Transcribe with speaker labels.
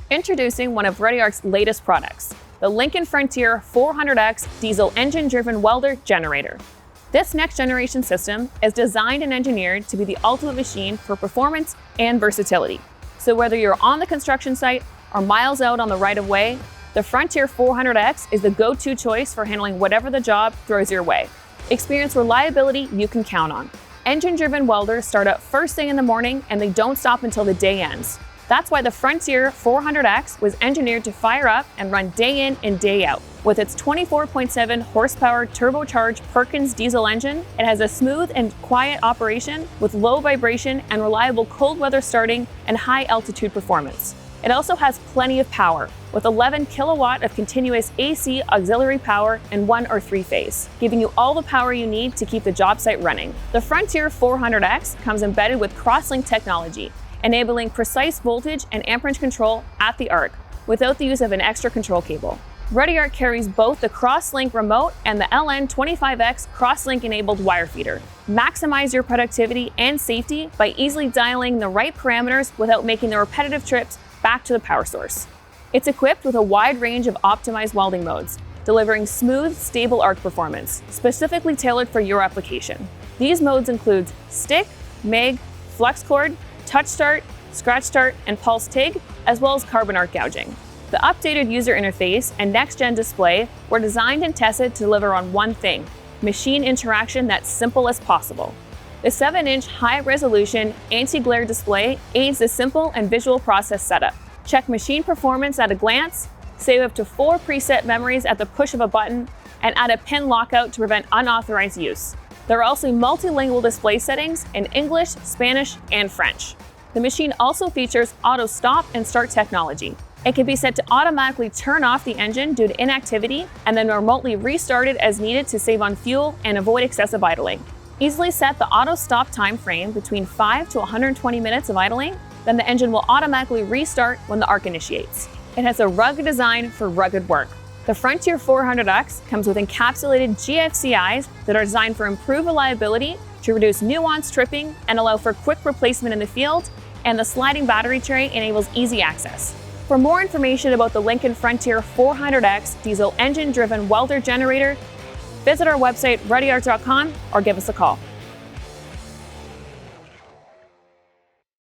Speaker 1: Introducing one of Ready Arc's latest products, the Lincoln Frontier 400X diesel engine-driven welder generator. This next-generation system is designed and engineered to be the ultimate machine for performance and versatility. So whether you're on the construction site or miles out on the right-of-way, the Frontier 400X is the go-to choice for handling whatever the job throws your way. Experience reliability you can count on. Engine-driven welders start up first thing in the morning and they don't stop until the day ends. That's why the Frontier 400X was engineered to fire up and run day in and day out. With its 24.7 horsepower turbocharged Perkins diesel engine, it has a smooth and quiet operation with low vibration and reliable cold weather starting and high altitude performance. It also has plenty of power, with 11 kilowatt of continuous AC auxiliary power in 1 or 3 phase, giving you all the power you need to keep the job site running. The Frontier 400X comes embedded with crosslink technology, enabling precise voltage and amperage control at the arc without the use of an extra control cable. Ready Arc carries both the crosslink remote and the LN25X crosslink enabled wire feeder. Maximize your productivity and safety by easily dialing the right parameters without making the repetitive trips back to the power source. It's equipped with a wide range of optimized welding modes, delivering smooth, stable arc performance, specifically tailored for your application. These modes include stick, MIG, flux cord, touch start, scratch start, and pulse TIG, as well as carbon arc gouging. The updated user interface and next-gen display were designed and tested to deliver on one thing: machine interaction that's simple as possible. The 7-inch high-resolution anti-glare display aids the simple and visual process setup. Check machine performance at a glance, save up to 4 preset memories at the push of a button, and add a pin lockout to prevent unauthorized use. There are also multilingual display settings in English, Spanish, and French. The machine also features auto stop and start technology. It can be set to automatically turn off the engine due to inactivity and then remotely restart it as needed to save on fuel and avoid excessive idling. Easily set the auto stop time frame between 5 to 120 minutes of idling, then the engine will automatically restart when the arc initiates. It has a rugged design for rugged work. The Frontier 400X comes with encapsulated GFCIs that are designed for improved reliability to reduce nuanced tripping and allow for quick replacement in the field, and the sliding battery tray enables easy access. For more information about the Lincoln Frontier 400X diesel engine-driven welder generator, visit our website readyarc.com or give us a call.